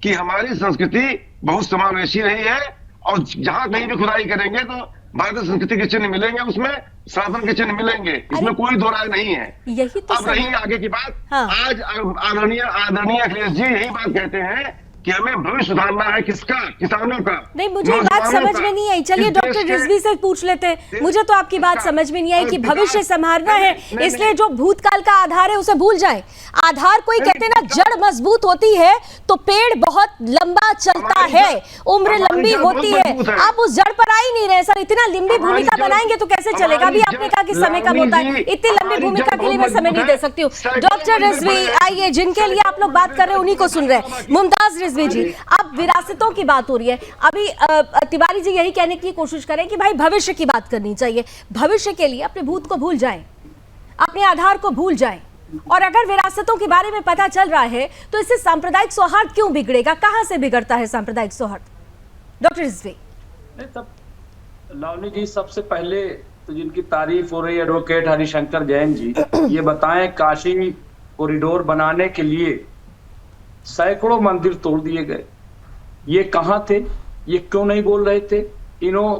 कि हमारी संस्कृति बहुत समावेशी रही है, और जहां कहीं भी खुदाई करेंगे तो भारतीय संस्कृति के चिन्ह मिलेंगे, उसमें सनातन के चिन्ह मिलेंगे, इसमें कोई दो राय नहीं है। यही तो अब रही आगे की बात। हाँ। आज आदरणीय अखिलेश जी यही बात कहते हैं कि हमें भविष्य सुधारना है, किसका? किसानों का। नहीं, मुझे बात समझ में नहीं आई। चलिए डॉक्टर रिजवी से पूछ लेते हैं। मुझे तो आपकी बात समझ में नहीं आई कि भविष्य संभालना है, इसलिए जो भूतकाल का आधार है उसे भूल जाएं। आधार कोई कहते हैं ना, जड़ मजबूत होती है तो पेड़ बहुत लंबा चलता है, उम्र लंबी होती है। आप उस जड़ पर आ ही नहीं रहे सर। इतना लंबी भूमिका बनाएंगे तो कैसे चलेगा? अभी आपने कहा कि समय कम होता है, इतनी लंबी भूमिका के लिए मैं समय नहीं दे सकती हूँ। डॉक्टर रिजवी आइए, जिनके लिए आप लोग बात कर रहे हैं उन्हीं को सुन रहे हैं। मुमताज रिजवी जी, अब विरासतों की बात हो रही है। अभी तिवारी जी यही कहने की कोशिश करें कि भाई भविष्य की बात करनी चाहिए। भविष्य के लिए अपने भूत को भूल जाएं, अपने आधार को भूल जाएं। और अगर विरासतों के बारे में पता चल रहा है तो इससे सांप्रदायिक सौहार्द क्यों बिगड़ेगा? कहां से बिगड़ता है सांप्रदायिक सौहार्द? डॉक्टर रिजवी। लावनी जी, सबसे पहले तो जिनकी तारीफ हो रही है एडवोकेट हरिशंकर जैन जी, ये बताएं काशी कॉरिडोर बनाने के लिए सैकड़ों मंदिर तोड़ दिए गए, ये कहां थे? ये क्यों नहीं बोल रहे थे?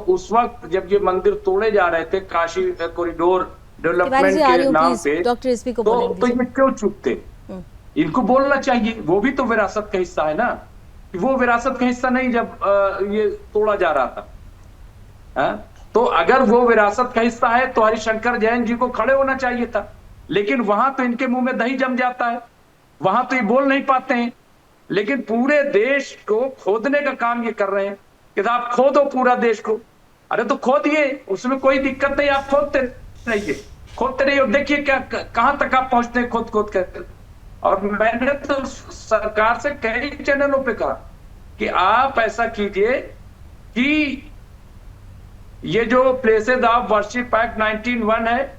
उस वक्त जब ये मंदिर तोड़े जा रहे थे काशी कॉरिडोर डेवलपमेंट के नाम पे, तो ये क्यों चुप थे? इनको बोलना चाहिए। वो भी तो विरासत का हिस्सा है ना, कि वो विरासत का हिस्सा नहीं जब ये तोड़ा जा रहा था। तो अगर वो विरासत का हिस्सा है तो हरिशंकर जैन जी को खड़े होना चाहिए था। लेकिन वहां तो इनके मुंह में दही जम जाता है, वहां तो ये बोल नहीं पाते हैं। लेकिन पूरे देश को खोदने का काम ये कर रहे हैं कि आप खोदो पूरा देश को। अरे तो खोदिए, उसमें कोई दिक्कत नहीं, आप खोदते रहिए और देखिए क्या कहां तक आप पहुंचते हैं खोद कर। और मैंने तो सरकार से कई चैनलों पे कहा कि आप ऐसा कीजिए कि ये जो प्लेसेस ऑफ वर्शिप एक्ट 1901 है,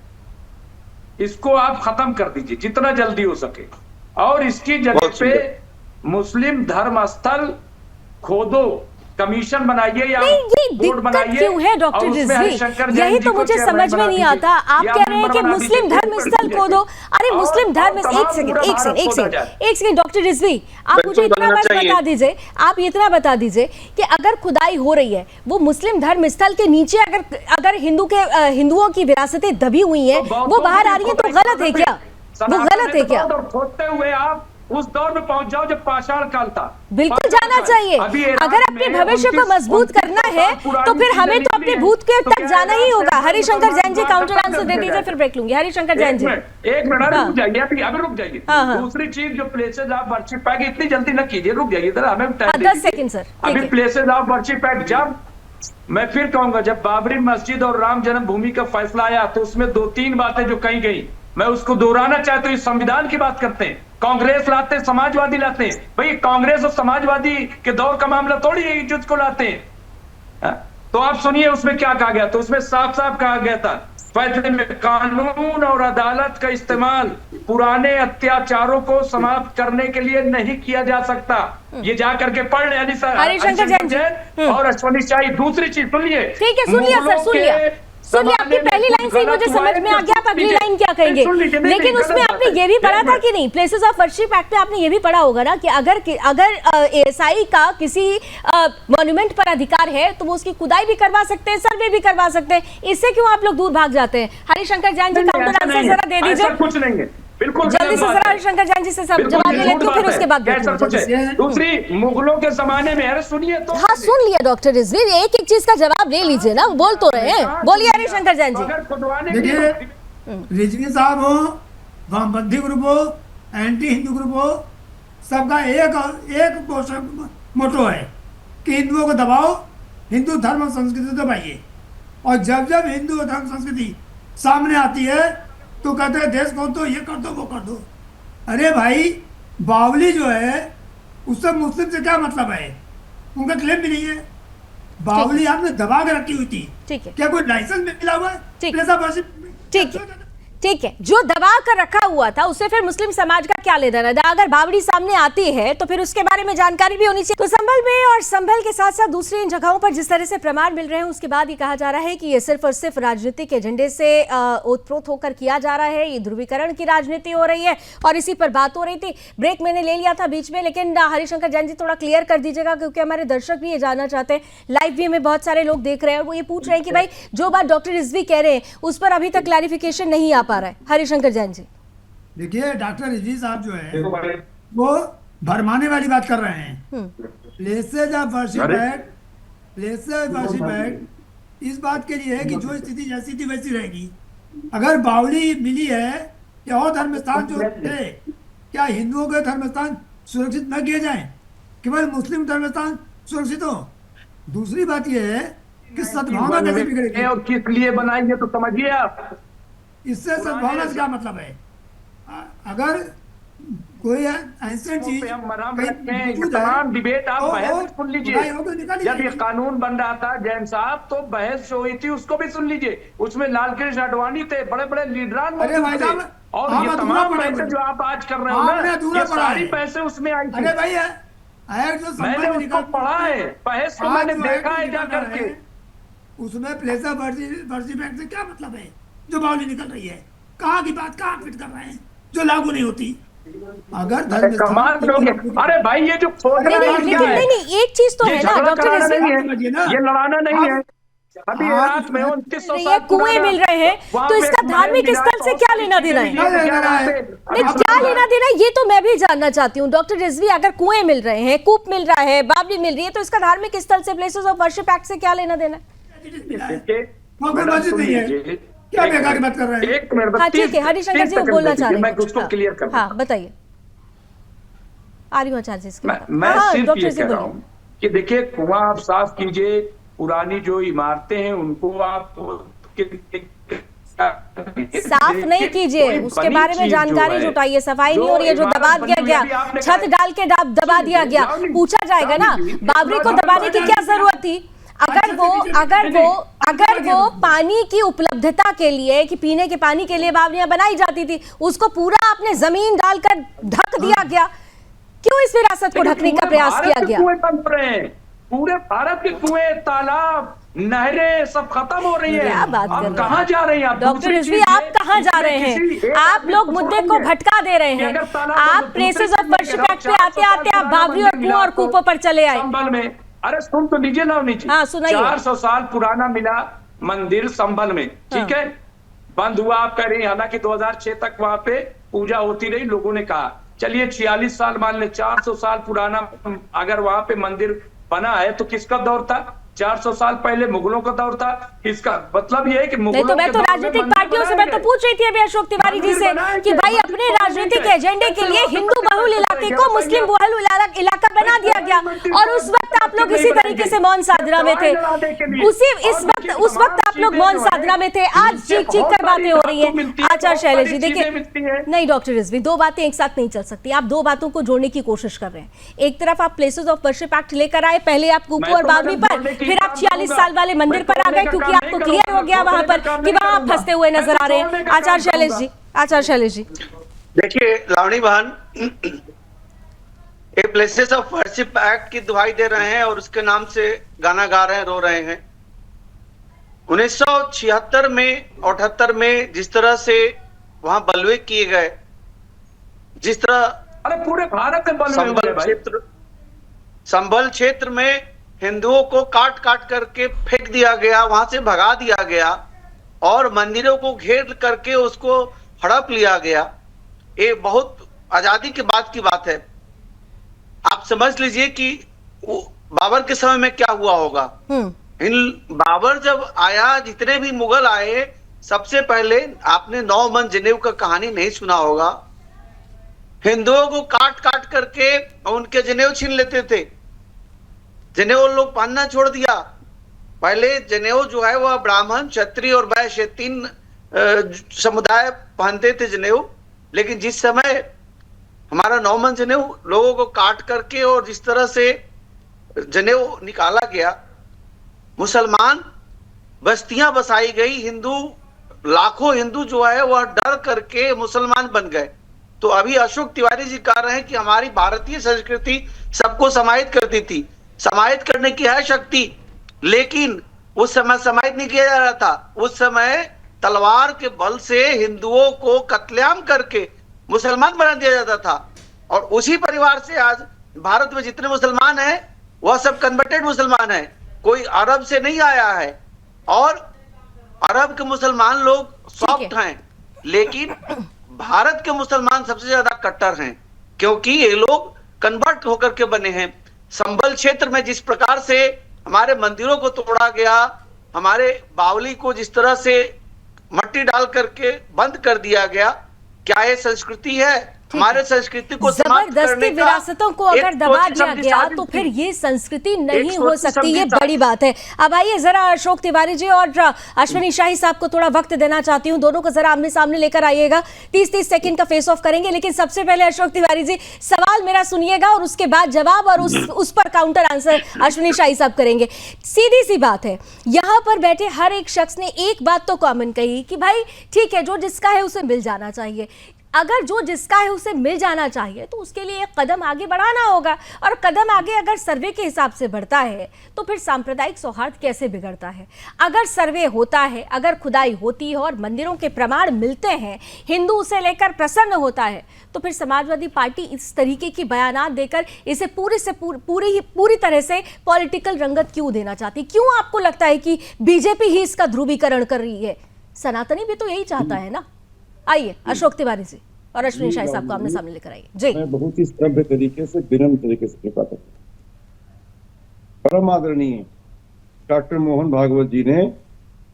इसको आप खत्म कर दीजिए जितना जल्दी हो सके, और इसकी जगह पे मुस्लिम धर्म स्थल खोदो, कमीशन बनाइए या बोर्ड बनाइए। क्यों है डॉक्टर रिजवी? यही तो मुझे समझ में नहीं आता। आप कह रहे हैं कि मुस्लिम धर्म स्थल खोदो। अरे मुस्लिम धर्म, एक सेकंड डॉक्टर रिजवी, आप मुझे इतना बस बता दीजिए, आप इतना बता दीजिए कि अगर खुदाई हो रही है वो मुस्लिम धर्म स्थल के नीचे, अगर हिंदुओं की विरासतें दबी हुई हैं, वो बाहर आ रही है, तो गलत है क्या? वो गलत है क्या? खोदते हुए आप उस दौर में पहुंच जाओ जब पाषाण काल था। बिल्कुल जाना चाहिए। अगर अपने भविष्य को मजबूत करना है तो फिर हमें तो अपने भूत के तक जाना ही होगा। हरिशंकर जैन जी काउंटर आंसर दे दीजिए, फिर ब्रेक लूंगी। हरिशंकर जैन जी एक मिनट रुक जाइए, अभी रुक जाइए। दूसरी चीज जो प्लेसेज ऑफ वर्शिप है, इतनी जल्दी न कीजिए, रुक जाइए इधर, हमें 10 सेकंड सर। अभी प्लेसेज ऑफ वर्शिप एक्ट, जब मैं फिर कहूंगा, जब बाबरी मस्जिद और राम जन्मभूमि का फैसला आया तो उसमें 2-3 बातें जो कही गई, मैं उसको दोहराना चाहता हूं। इस संविधान की बात करते हैं, कांग्रेस लाते हैं, समाजवादी लाते हैं। भाई कांग्रेस और समाजवादी के दौर का मामला थोड़ी है जुज को लाते हैं। तो आप सुनिए उसमें क्या कहा गया। तो उसमें साफ साफ कहा गया था, फैसले में कानून और अदालत का इस्तेमाल पुराने अत्याचारों को समाप्त करने के लिए नहीं किया जा सकता। ये जा करके पढ़ ले हरिशंकर जैन और अश्वनी शाही। दूसरी चीज सुनिए, ठीक है, सुनिए सर, सुनिए आपकी पहली लाइन से मुझे समझ में आ गया, आप अगली लाइन क्या कहेंगे। लेकिन उसमें आपने ये भी पढ़ा था कि नहीं, प्लेसेस ऑफ वर्शिप एक्ट में आपने ये भी पढ़ा होगा ना कि अगर एएसआई का किसी मॉन्यूमेंट पर अधिकार है तो वो उसकी खुदाई भी करवा सकते हैं, सर्वे भी करवा सकते हैं। इससे क्यों आप लोग दूर भाग जाते हैं? हरिशंकर जैन जी काउंटर आंसर जरा दे दीजिए। कुछ नहीं है, बिल्कुल जल्दी से जरा हरिशंकर जैन जी से सब जवाब ले लेती हूँ, फिर उसके बाद दूसरी मुगलों के जमाने में, अरे सुनिए तो। हाँ सुन लिया डॉक्टर रिजवी, एक एक चीज का जवाब ले लीजिए ना, बोल तो रहे हैं। बोलिए हरिशंकर जैन जी। देखिए रिजवी साहब हो, वामपंथी ग्रुप हो, एंटी हिंदू ग्रुप हो, सबका एक मोटो है कि हिंदुओं को दबाओ, हिंदू धर्म और संस्कृति दबाइए। और जब जब हिंदू धर्म संस्कृति सामने आती है तो कहते हैं देश को तो ये कर दो वो कर दो। अरे भाई बावली जो है उससे मुस्लिम से क्या मतलब है? उनका क्लेम भी नहीं है। बावली आपने दबा के रखी हुई थी, ठीक है, क्या कोई लाइसेंस मिला हुआ है? ठीक है, ठीक है, जो दबा कर रखा हुआ था उससे फिर मुस्लिम समाज का क्या लेना देना? अगर बावड़ी सामने आती है तो फिर उसके बारे में जानकारी भी होनी चाहिए। तो संभल में और संभल के साथ साथ दूसरी इन जगहों पर जिस तरह से प्रमाण मिल रहे हैं, उसके बाद ये कहा जा रहा है कि ये सिर्फ और सिर्फ राजनीतिक एजेंडे से ओतप्रोत होकर किया जा रहा है। ये ध्रुवीकरण की राजनीति हो रही है और इसी पर बात हो रही थी। ब्रेक मैंने ले लिया था बीच में, लेकिन हरिशंकर जैन जी थोड़ा क्लियर कर दीजिएगा, क्योंकि हमारे दर्शक भी ये जानना चाहते हैं। लाइव भी हमें बहुत सारे लोग देख रहे हैं और वो ये पूछ रहे हैं कि भाई जो बात डॉक्टर रिजवी कह रहे हैं उस पर अभी तक क्लैरिफिकेशन नहीं आ पा रहा है। हरिशंकर जैन जी देखिए, डॉक्टर रिजवी साहब जो है वो भरमाने वाली बात कर रहे हैं। Places of worship act, places of worship act इस बात के लिए है कि जो स्थिति जैसी थी वैसी रहेगी। अगर बावली मिली है या और धर्म स्थान जो थे, क्या हिंदुओं के धर्म स्थान सुरक्षित न किए जाएं, केवल मुस्लिम धर्म स्थान सुरक्षित हो? दूसरी बात यह है कि सद्भावना कैसे बिगड़ेगी और किस लिए बनाई है, तो समझिए आप। इससे सद्भावना से क्या मतलब है? अगर कोई एंशिएंट चीज तमाम डिबेट आप बहस सुन लीजिए। जब ये कानून बन रहा था जैन साहब, तो बहस जो हुई थी उसको भी सुन लीजिए। उसमें लालकृष्ण आडवाणी थे, बड़े बड़े लीडरान और ये तमाम पैसे जो आप आज कर रहे हो ना, ये सारी पैसे उसमें आई थी। अरे भाई मैंने उसको पढ़ा है, बहस को मैंने देखा है जा करके। उसमें प्लेस ऑफ वर्शिप एक्ट से क्या मतलब है? जो बावली निकल रही है, कहाँ की बात कहाँ फिट कर रहे हैं, जो लागू नहीं होती। अगर धर्म अरे भाई ये जो नहीं, एक चीज तो है ना डॉक्टर रिजवी, ये लड़ाना नहीं है। अभी इराक में 2900 कुएं मिल रहे हैं, तो इसका धार्मिक स्थल से क्या लेना देना है? नहीं, क्या लेना देना है ये तो मैं भी जानना चाहती हूँ डॉक्टर रिजवी। अगर कुएं मिल रहे हैं, कूप मिल रहा है, बावली मिल रही है, तो इसका धार्मिक स्थल से, प्लेसेस ऑफ वर्शिप एक्ट से क्या लेना देना है? क्या बेकार की बात कर रहे हैं? एक मिनट, हाँ ठीक है, हरिशंकर जी बोलना चाह रहे हैं, मैं उसको क्लियर कर। हाँ बताइए। आ रही हूँ आचार्य जी, मैं सिर्फ ये कह रहा हूँ कि देखिए, कुआं आप साफ कीजिए, पुरानी जो इमारतें हैं उनको आप साफ नहीं कीजिए, उसके बारे में जानकारी जुटाइए। सफाई नहीं हो रही है, जो दबा दिया गया, छत डाल के दबा दिया गया, पूछा जाएगा ना बाबरी को दबाने की क्या जरूरत थी? अगर वो पानी की उपलब्धता के लिए, कि पीने के पानी के लिए बावलियां बनाई जाती थी, उसको पूरा आपने जमीन डालकर ढक दिया गया। क्यों इस विरासत को ढकने का प्रयास किया गया? कुएं बन रहे हैं, पूरे भारत के कुएं, तालाब, नहरें सब खत्म हो रही है। क्या बात कर रहे हैं? कहाँ जा रहे हैं आप डॉक्टर रिजवी? आप कहाँ जा रहे हैं? आप लोग मुद्दे को भटका दे रहे हैं। आप प्लेसेस ऑफ वर्शिप एक्ट पे आते आते आप बावरी और कुआं और कूपों पर चले आए। संभल में, अरे सुन तो लीजिए ना, नीचे 400 साल पुराना मिला मंदिर संभल में, ठीक है, बंद हुआ आप कह रहे हैं। हालांकि 2006 तक वहां पे पूजा होती रही, लोगों ने कहा चलिए 46 साल मान ले, 400 साल पुराना अगर वहां पे मंदिर बना है तो किसका दौर था? 400 साल पहले मुगलों का दौर था। इसका मतलब ये है कि नहीं तो मैं तो राजनीतिक पार्टियों से मैं तो पूछ रही थी अभी अशोक तिवारी जी से कि भाई अपने राजनीतिक एजेंडे के लिए हिंदू बहुल इलाके को मुस्लिम बहुल इलाका बना दिया गया और उस वक्त आप लोग इसी तरीके से मौन साधना में थे। उस वक्त आप लोग मौन साधना में थे। आज चीख चीख कर बातें हो रही हैं। आचार्य शैलेश जी देखिए, नहीं डॉक्टर रिजवी, दो बातें एक साथ नहीं चल सकती। आप दो बातों को जोड़ने की कोशिश कर रहे हैं। एक तरफ आप प्लेसेस ऑफ वर्शिप एक्ट लेकर आए, पहले आप कुपू और बावड़ी पर, फिर आप 46 साल वाले मंदिर पर आ गए क्योंकि आपको क्लियर हो गया वहां पर कि वहां आप फंसते हुए नजर आ रहे हैं। आचार्य शैलेश जी देखिए लावणी बहन, एक प्लेसेस ऑफ वर्शिप एक्ट की दुहाई दे रहे हैं और उसके नाम से गाना गा रहे हैं, रो रहे हैं। 1976 में और 78 में जिस तरह से वहां बलवे किए गए, जिस तरह अरे पूरे भारत में संभल क्षेत्र में हिंदुओं को काट काट करके फेंक दिया गया, वहां से भगा दिया गया और मंदिरों को घेर करके उसको हड़प लिया गया। ये बहुत आजादी के बाद की बात है। आप समझ लीजिए कि बाबर के समय में क्या हुआ होगा। बाबर जब आया, जितने भी मुगल आए, सबसे पहले आपने 9 मन जनेऊ का कहानी नहीं सुना होगा। हिंदुओं को काट काट करके उनके जनेऊ छीन लेते थे। जनेऊ लोग पहनना छोड़ दिया। पहले जनेऊ जो है वह ब्राह्मण, क्षत्रिय और वैश्य 3 समुदाय पहनते थे जनेऊ। लेकिन जिस समय हमारा 9 मन जनेऊ लोगों को काट करके और जिस तरह से जनेऊ निकाला गया, मुसलमान बस्तियां बसाई गई, हिंदू लाखों हिंदू जो है वह डर करके मुसलमान बन गए। तो अभी अशोक तिवारी जी कह रहे हैं कि हमारी भारतीय संस्कृति सबको समाहित करती थी। समाहित करने की है शक्ति, लेकिन उस समय समाहित नहीं किया जा रहा था। उस समय तलवार के बल से हिंदुओं को कत्लेआम करके मुसलमान बना दिया जाता था। और उसी परिवार से आज भारत में जितने मुसलमान हैं वह सब कन्वर्टेड मुसलमान हैं, कोई अरब से नहीं आया है। और अरब के मुसलमान लोग सॉफ्ट हैं, लेकिन भारत के मुसलमान सबसे ज्यादा कट्टर हैं, क्योंकि ये लोग कन्वर्ट होकर के बने हैं। संभल क्षेत्र में जिस प्रकार से हमारे मंदिरों को तोड़ा गया, हमारे बावली को जिस तरह से मट्टी डाल करके बंद कर दिया गया, क्या ये संस्कृति है? हमारे संस्कृति को जबरदस्ती विरासतों को अगर दबा दिया गया तो फिर ये संस्कृति नहीं हो सकती। ये बड़ी बात है। अब आइए जरा अशोक तिवारी जी और अश्विनी शाही साहब को थोड़ा वक्त देना चाहती हूँ। दोनों को जरा आमने सामने लेकर आइएगा। 30-30 सेकंड का फेस ऑफ करेंगे, लेकिन सबसे पहले अशोक तिवारी जी सवाल मेरा सुनिएगा और उसके बाद जवाब और उस पर काउंटर आंसर अश्विनी शाही साहब करेंगे। सीधी सी बात है, यहाँ पर बैठे हर एक शख्स ने एक बात तो कॉमन कही कि भाई ठीक है, जो जिसका है उसे मिल जाना चाहिए। अगर जो जिसका है उसे मिल जाना चाहिए तो उसके लिए एक कदम आगे बढ़ाना होगा, और कदम आगे अगर सर्वे के हिसाब से बढ़ता है तो फिर सांप्रदायिक सौहार्द कैसे बिगड़ता है? अगर सर्वे होता है, अगर खुदाई होती है और मंदिरों के प्रमाण मिलते हैं, हिंदू उसे लेकर प्रसन्न होता है, तो फिर समाजवादी पार्टी इस तरीके की बयानात देकर इसे पूरी तरह से पॉलिटिकल रंगत क्यों देना चाहती? क्यों आपको लगता है कि बीजेपी ही इसका ध्रुवीकरण कर रही है? सनातनी भी तो यही चाहता है ना। आइए अशोक तिवारी जी और अश्विनी शाही साहब को आमने सामने लेकर आइए जी। मैं बहुत ही सभ्य तरीके से, विनम्र तरीके से बताता हूं। परम आदरणीय डॉक्टर मोहन भागवत जी ने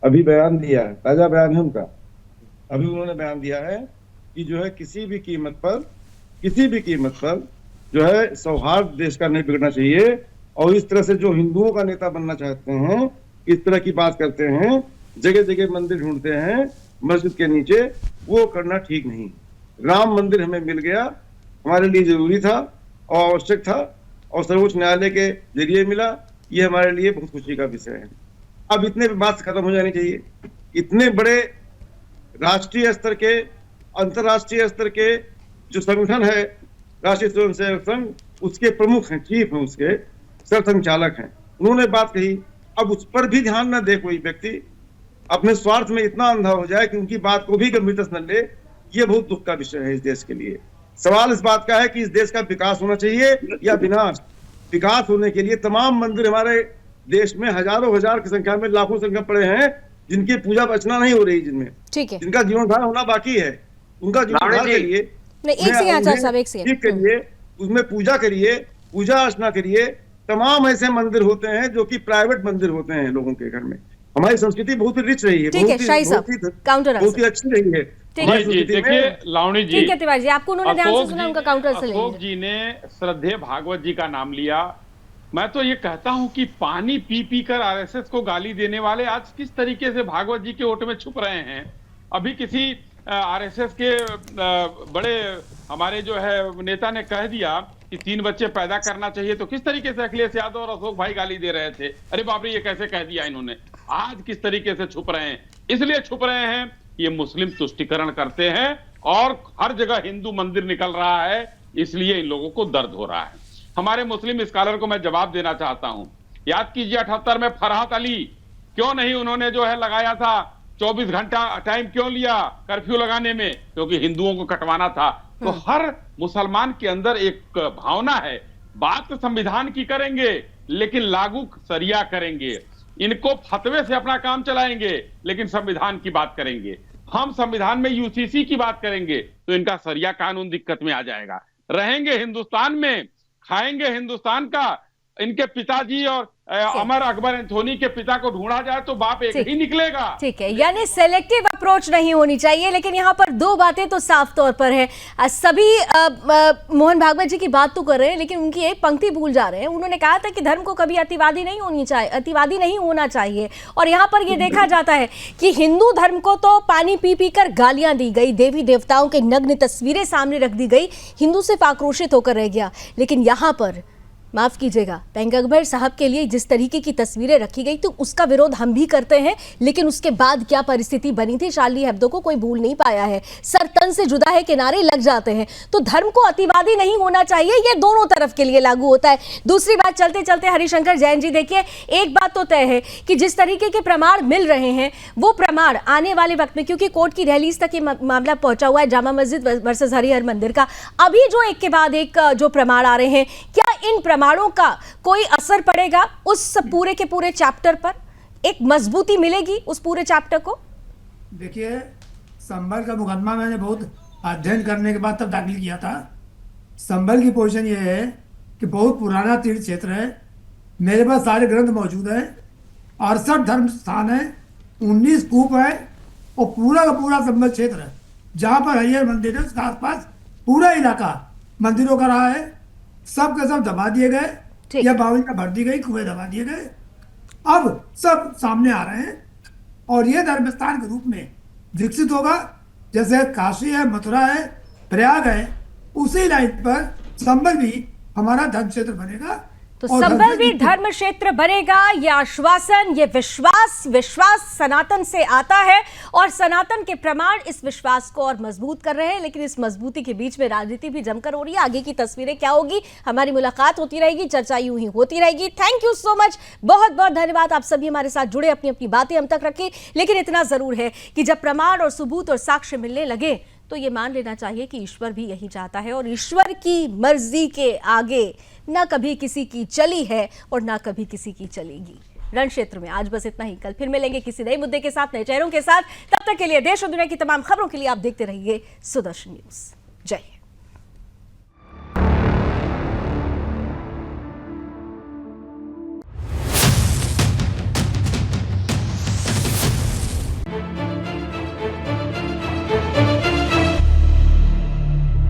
अभी बयान दिया है, ताजा बयान है उनका। अभी उन्होंने बयान दिया है कि जो है किसी भी कीमत पर जो है सौहार्द देश का नहीं बिगड़ना चाहिए। और इस तरह से जो हिंदुओं का नेता बनना चाहते हैं, इस तरह की बात करते हैं, जगह जगह मंदिर ढूंढते हैं मस्जिद के नीचे, वो करना ठीक नहीं। राम मंदिर हमें मिल गया, हमारे लिए जरूरी था और आवश्यक था, और सर्वोच्च न्यायालय के जरिए मिला। ये हमारे लिए बहुत खुशी का विषय है। अब इतने बात खत्म हो जानी चाहिए। इतने बड़े राष्ट्रीय स्तर के, अंतर्राष्ट्रीय स्तर के जो संगठन है राष्ट्रीय स्वयंसेवक संघ, उसके प्रमुख हैं, चीफ हैं, उसके सरसंघचालक हैं, उन्होंने बात कही। अब उस पर भी ध्यान न दे कोई व्यक्ति, अपने स्वार्थ में इतना अंधा हो जाए कि उनकी बात को भी गंभीरता से न ले, ये बहुत दुख का विषय है इस देश के लिए। सवाल इस बात का है कि इस देश का विकास होना चाहिए या विनाश। विकास होने के लिए तमाम मंदिर हमारे देश में हजारों हजार की संख्या में, लाखों संख्या पड़े हैं जिनकी पूजा अर्चना नहीं हो रही, जिनमें ठीक है, जिनका जीवनोद्धार होना बाकी है, उनका जीवनोद्धार के लिए नहीं, एक सेकंड आचार्य साहब, एक सेकंड। ठीक करिए, उसमें पूजा करिए, पूजा अर्चना करिए। तमाम ऐसे मंदिर होते हैं जो कि प्राइवेट मंदिर होते हैं लोगों के घर में। हमारी संस्कृति बहुत ही रिच रही है, ठीक है शाही साहब, काउंटर बहुत ही अच्छी रही है। देखिए लावणी जी, ठीक है तिवारी जी, आपको उन्होंने ध्यान से सुना, उनका काउंटर से लेंगे। अशोक जी ने श्रद्धेय भागवत जी का नाम लिया। मैं तो ये कहता हूं कि पानी पी पी कर आरएसएस को गाली देने वाले आज किस तरीके से भागवत जी के ओट में छुप रहे हैं। अभी किसी आरएसएस के बड़े हमारे जो है नेता ने कह दिया कि 3 बच्चे पैदा करना चाहिए, तो किस तरीके से अखिलेश यादव और अशोक भाई गाली दे रहे थे। अरे बाप रे, ये कैसे कह दिया इन्होंने। आज किस तरीके से छुप रहे हैं, इसलिए छुप रहे हैं ये मुस्लिम तुष्टिकरण करते हैं और हर जगह हिंदू मंदिर निकल रहा है, इसलिए इन लोगों को दर्द हो रहा है। हमारे मुस्लिम स्कॉलर को मैं जवाब देना चाहता हूं। याद कीजिए 78 में फरहत अली, क्यों नहीं उन्होंने जो है लगाया था 24 घंटा टाइम क्यों लिया कर्फ्यू लगाने में, क्योंकि हिंदुओं को कटवाना था। तो हर मुसलमान के अंदर एक भावना है, बात संविधान की करेंगे लेकिन लागू सरिया करेंगे। इनको फतवे से अपना काम चलाएंगे लेकिन संविधान की बात करेंगे। हम संविधान में यूसीसी की बात करेंगे तो इनका सरिया कानून दिक्कत में आ जाएगा। रहेंगे हिंदुस्तान में, खाएंगे हिंदुस्तान का। इनके पिताजी और अमर अकबर एंथोनी के पिता को ढूंढा जाए तो बाप एक ही निकलेगा। ठीक है, यानी सेलेक्टिव अप्रोच नहीं होनी चाहिए। लेकिन यहाँ पर 2 बातें तो साफ तौर पर है। सभी मोहन भागवत जी की बात तो कर रहे हैं लेकिन उनकी एक पंक्ति भूल जा रहे हैं। उन्होंने कहा था कि धर्म को कभी अतिवादी नहीं होना चाहिए। और यहाँ पर ये देखा जाता है कि हिंदू धर्म को तो पानी पी पी कर गालियां दी गई, देवी देवताओं के नग्न तस्वीरें सामने रख दी गई, हिंदू सिर्फ आक्रोशित होकर रह गया। लेकिन यहाँ पर माफ कीजिएगा, पैगंबर साहब के लिए जिस तरीके की तस्वीरें रखी गई तो उसका विरोध हम भी करते हैं। लेकिन उसके बाद क्या परिस्थिति बनी थी, शार्ली हेब्दो को कोई भूल नहीं पाया है। सर तन से जुदा है, किनारे लग जाते हैं। तो धर्म को अतिवादी नहीं होना चाहिए, ये दोनों तरफ के लिए लागू होता है। दूसरी बात, चलते चलते हरिशंकर जैन जी, देखिए एक बात तो तय है कि जिस तरीके के प्रमाण मिल रहे हैं वो प्रमाण आने वाले वक्त में, क्योंकि कोर्ट की दहलीज तक ये मामला पहुंचा हुआ है जामा मस्जिद वर्सेस हरिहर मंदिर का, अभी जो एक के बाद एक जो प्रमाण आ रहे हैं, क्या इन प्रमाणों का कोई असर पड़ेगा उस पूरे के पूरे चैप्टर पर? एक मजबूती मिलेगी उस पूरे चैप्टर को? देखिए, संभल का मुकदमा मैंने बहुत अध्ययन करने के बाद तब दाखिल किया था। संभल की पोजीशन ये है कि बहुत पुराना तीर्थ क्षेत्र है, मेरे पास सारे ग्रंथ मौजूद है, 68 धर्म स्थान है, 19 कूप है और पूरा का पूरा संभल क्षेत्र है जहाँ पर हरिहर मंदिर है, उसके आसपास पूरा इलाका मंदिरों का रहा है। सब के सब दबा दिए गए या बावलियां भर दी गई, कुएं दबा दिए गए। अब सब सामने आ रहे हैं और ये धर्म स्थान के रूप में विकसित होगा। जैसे काशी है, मथुरा है, प्रयाग है, उसी लाइन पर संभल भी हमारा धर्म क्षेत्र बनेगा। तो संभल भी धर्म क्षेत्र बनेगा, ये आश्वासन, ये विश्वास सनातन से आता है और सनातन के प्रमाण इस विश्वास को और मजबूत कर रहे हैं। लेकिन इस मजबूती के बीच में राजनीति भी जमकर हो रही है। आगे की तस्वीरें क्या होगी, हमारी मुलाकात होती रहेगी, चर्चा यूं ही होती रहेगी। थैंक यू सो मच, बहुत बहुत धन्यवाद। आप सभी हमारे साथ जुड़े, अपनी अपनी बातें हम तक रखें। लेकिन इतना जरूर है कि जब प्रमाण और सबूत और साक्ष्य मिलने लगे तो ये मान लेना चाहिए कि ईश्वर भी यही चाहता है और ईश्वर की मर्जी के आगे ना कभी किसी की चली है और ना कभी किसी की चलेगी। रण क्षेत्र में आज बस इतना ही। कल फिर मिलेंगे किसी नए मुद्दे के साथ, नए चेहरों के साथ। तब तक के लिए देश और दुनिया की तमाम खबरों के लिए आप देखते रहिए सुदर्शन न्यूज। जय हिंद।